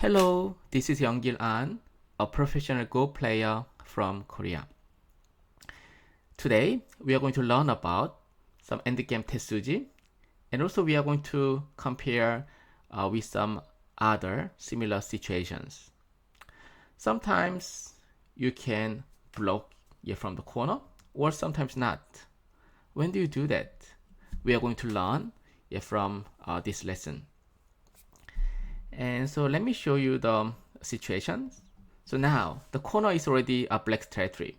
Hello, this is Young-gil An, a professional Go player from Korea. Today, we are going to learn about some endgame tesuji, and also we are going to compare with some other similar situations. Sometimes you can block from the corner, or sometimes not. When do you do that? We are going to learn from this lesson. And so let me show you the situation. So now the corner is already a black territory.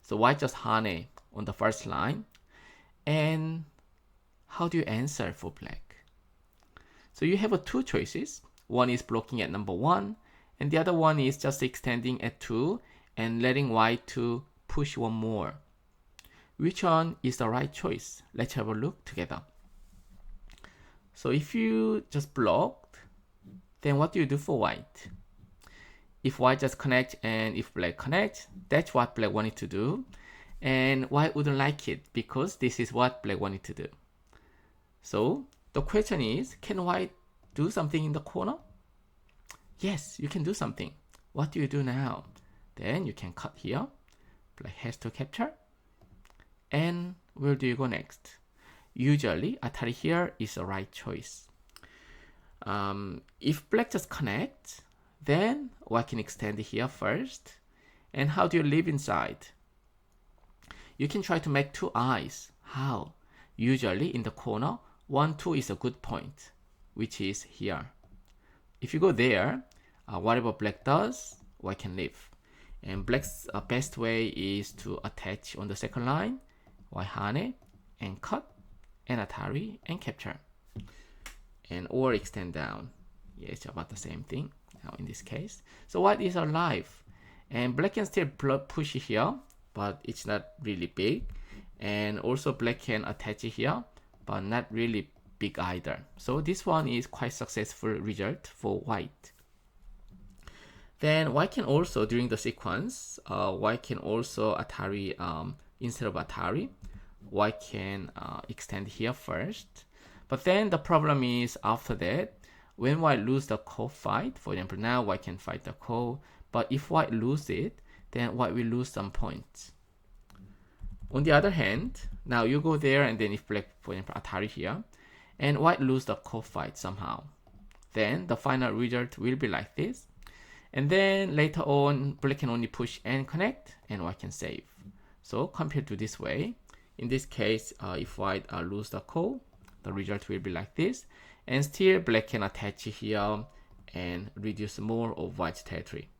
So white just hane on the first line. And how do you answer for black? So you have two choices. One is blocking at number 1, and the other one is just extending at 2 and letting white to push one more. Which one is the right choice? Let's have a look together. So if you just blocked, then what do you do for white? If white just connect and if black connect, that's what black wanted to do. And white wouldn't like it because this is what black wanted to do. So the question is, can white do something in the corner? Yes, you can do something. What do you do now? Then you can cut here. Black has to capture. And where do you go next? Usually, Atari here is the right choice. If black just connect, then white can extend here first. And how do you live inside? You can try to make two eyes. How? Usually in the corner, 1, 2 is a good point, which is here. If you go there, whatever black does, white can live. And black's best way is to attach on the second line, white hane, and cut, and Atari, and capture. And or extend down. Yeah, it's about the same thing now in this case. So white is alive. And black can still push here, but it's not really big. And also black can attach it here, but not really big either. So this one is quite successful result for white. Then white can also, during the sequence, white can also Atari, instead of Atari, white can extend here first. But then the problem is after that, when white lose the ko fight, for example, now white can fight the ko, but if white lose it, then white will lose some points. On the other hand, now you go there and then if black, for example, Atari here, and white lose the ko fight somehow, then the final result will be like this. And then later on, black can only push and connect, and white can save. So compared to this way, in this case, if white lose the ko, the result will be like this. And still black can attach here and reduce more of white's territory.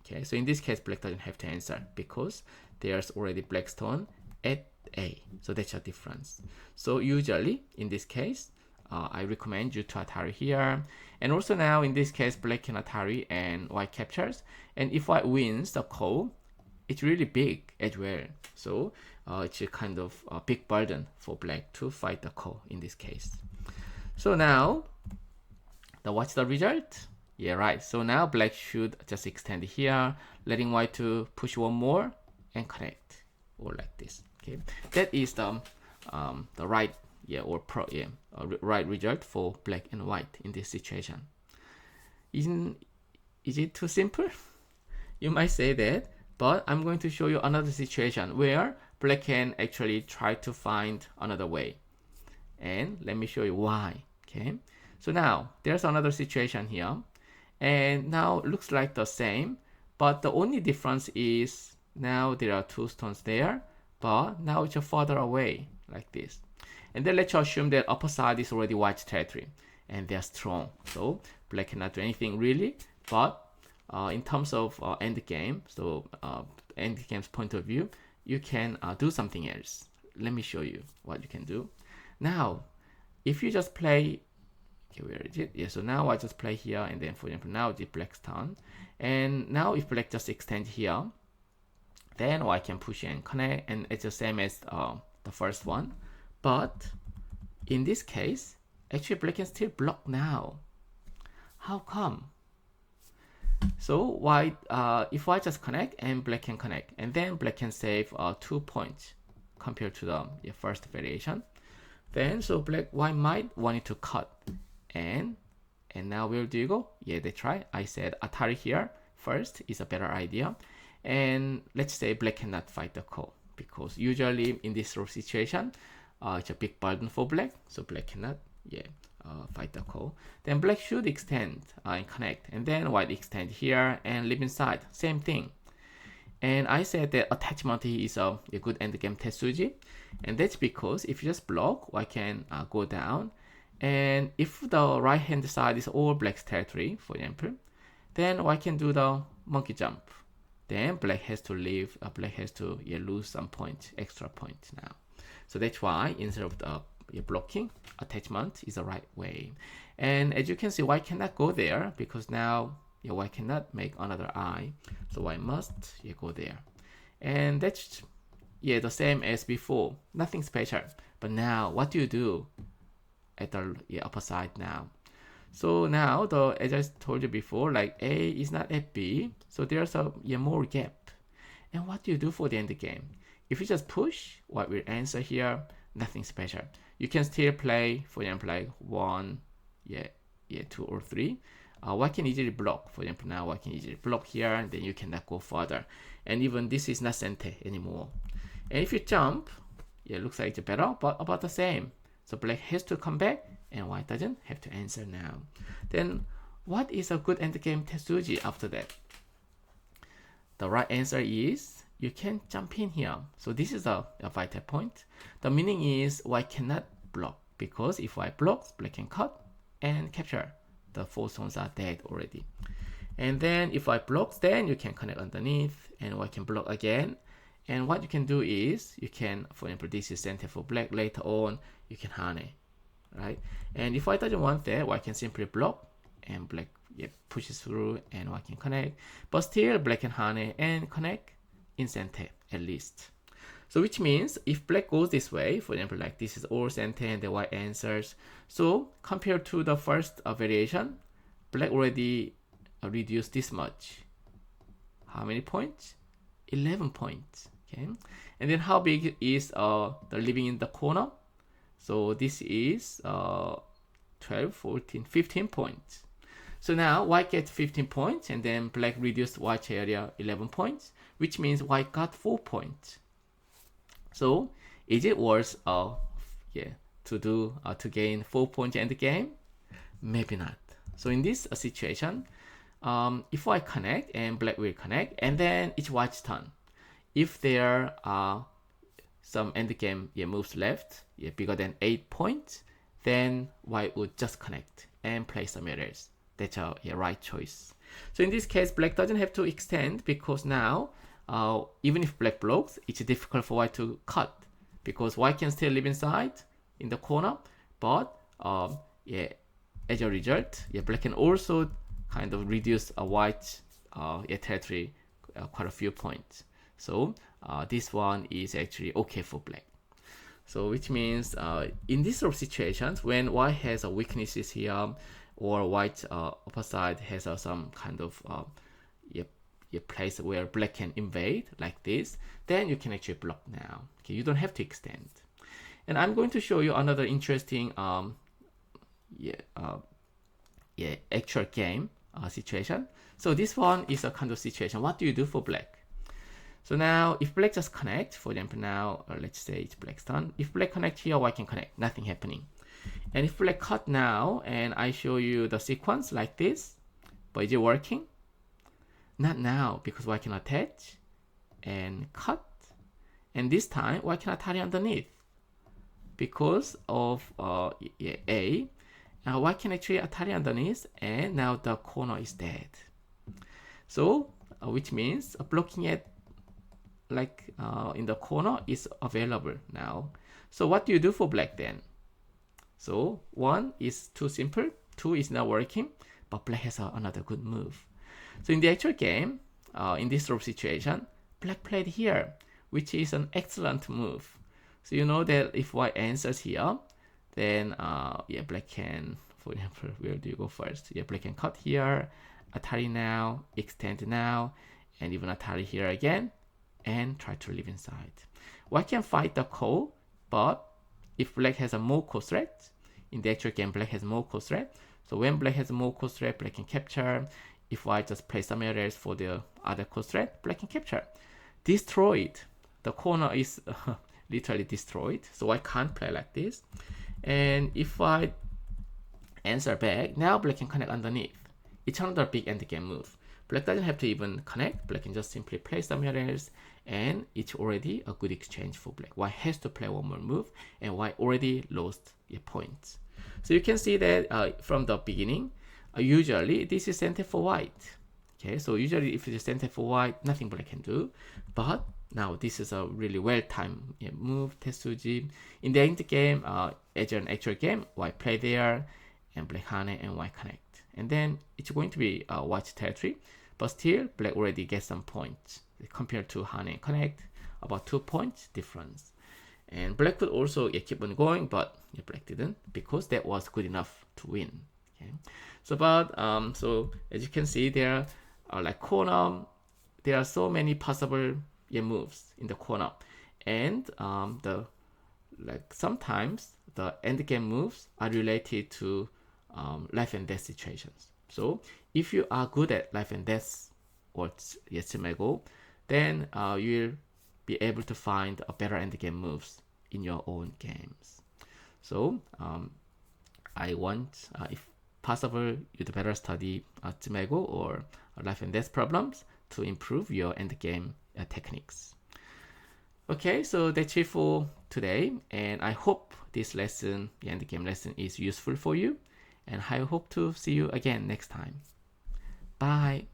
Okay, so in this case, black doesn't have to answer because there's already black stone at A. So that's a difference. So usually, in this case, I recommend you to Atari here. And also now, in this case, black can Atari and white captures. And if white wins the ko, it's really big as well. So it's a kind of a big burden for black to fight the ko in this case. So now, what's the result? Yeah, right. So now black should just extend here, letting white to push one more and connect, or like this. Okay, that is the right right result for black and white in this situation. Is it too simple? You might say that, but I'm going to show you another situation where black can actually try to find another way. And let me show you why. Okay, so now there's another situation here, and now it looks like the same, but the only difference is now there are two stones there, but now it's further away like this. And then let's assume that upper side is already white territory and they're strong, so black cannot do anything really. But in terms of end game, so end game's point of view, you can do something else. Let me show you what you can do. Now, if you just play, okay, where is it? Yeah, so now I just play here, and then for example, now the black's turn. And now if black just extend here, then I can push and connect, and it's the same as the first one. But in this case, actually black can still block now. How come? So white, if white just connect and black can connect, and then black can save 2 points compared to the first variation. Then so white might want it to cut and And now where do you go? Yeah, that's right. I said Atari here first is a better idea. And let's say black cannot fight the call, because usually in this sort of situation, it's a big burden for black. So black cannot, fight the call. Then black should extend and connect. And then white extend here and live inside. Same thing. And I said that attachment is a good endgame tesuji. And that's because if you just block, white can go down. And if the right hand side is all black's territory, for example, then white can do the monkey jump. Then black has to leave, black has to lose some point, extra point now. So that's why instead of the blocking, attachment is the right way. And as you can see, white cannot go there because now white cannot make another eye. So white must go there. And that's the same as before, nothing special. But now what do you do at the upper side now? So now, as I told you before, like A is not at B, so there's a more gap. And what do you do for the end game? If you just push, what will answer here? Nothing special. You can still play, for example, like 1, 2 or 3. White can easily block. For example, now white can easily block here, and then you cannot go further. And even this is not center anymore. And if you jump, looks like it's better, but about the same. So black has to come back, and white doesn't have to answer now. Then what is a good endgame tesuji after that? The right answer is you can jump in here. So this is a vital point. The meaning is white cannot block, because if white blocks, black can cut and capture. The 4 stones are dead already. And then if white blocks, then you can connect underneath, and white can block again. And what you can do is you can, for example, this is center for black. Later on, you can hane, right? And if white doesn't want that, white can simply block, and black pushes through, and white can connect. But still, black can hane and connect in center at least. So which means if black goes this way, for example, like this is all center and the white answers. So compared to the first variation, black already reduced this much. How many points? 11 points. Okay. And then how big is the living in the corner? So this is 12, 14, 15 points. So now white gets 15 points, and then black reduced white area 11 points, which means white got 4 points. So is it worth to gain 4 points in the game? Maybe not. So in this situation, if white connect and black will connect, and then it's white's turn. If there are some endgame moves left, bigger than 8 points, then white would just connect and play some errors. That's a right choice. So in this case, black doesn't have to extend, because now, even if black blocks, it's difficult for white to cut, because white can still live inside in the corner, but as a result, black can also kind of reduce a white territory quite a few points. So this one is actually okay for black. So which means in these sort of situations, when white has a weaknesses here, or white upper side has some kind of place where black can invade like this, then you can actually block now. Okay, you don't have to extend. And I'm going to show you another interesting actual game situation. So this one is a kind of situation. What do you do for black? So now if black just connect, for example, now let's say it's black's turn. If black connect here, white can connect, nothing happening. And if black cut now, and I show you the sequence like this, but is it working? Not now, because white can attach and cut. And this time, white can attach underneath. Because of A, white can actually attach underneath, and now the corner is dead. So, which means blocking it like in the corner is available now. So what do you do for black then? So 1 is too simple, 2 is not working, but black has another good move. So in the actual game, in this sort of situation, black played here, which is an excellent move. So you know that if white answers here, then black can, for example, where do you go first? Black can cut here, Atari now, extend now, and even Atari here again, and try to live inside. White can fight the call, but if black has a more core threat, in the actual game black has more core threat, So when black has more coast threat, black can capture. If white just play some areas for the other coast threat, black can capture. Destroyed. The corner is literally destroyed, so I can't play like this. And if I answer back, now black can connect underneath. It's another big endgame move. Black doesn't have to even connect. Black can just simply play somewhere else, and it's already a good exchange for black. White has to play one more move, and white already lost a point. So you can see that from the beginning, usually this is center for white. Okay, so usually if it is center for white, nothing black can do. But now this is a really well-timed move, tesuji. In the end game, as an actual game, white play there, and black hane and white connect. And then it's going to be white territory, but still black already gets some points compared to hane connect, about 2 points difference. And black could also keep on going, but black didn't, because that was good enough to win. Okay, so as you can see, there are like corner. There are so many possible moves in the corner, and sometimes the end game moves are related to life and death situations. So if you are good at life and death or Yetsume, then you'll be able to find a better end game moves in your own games. So I want, if possible, you'd better study Tsumego or life and death problems to improve your end game techniques. Okay, so that's it for today, and I hope this lesson, the end game lesson, is useful for you, and I hope to see you again next time. Bye.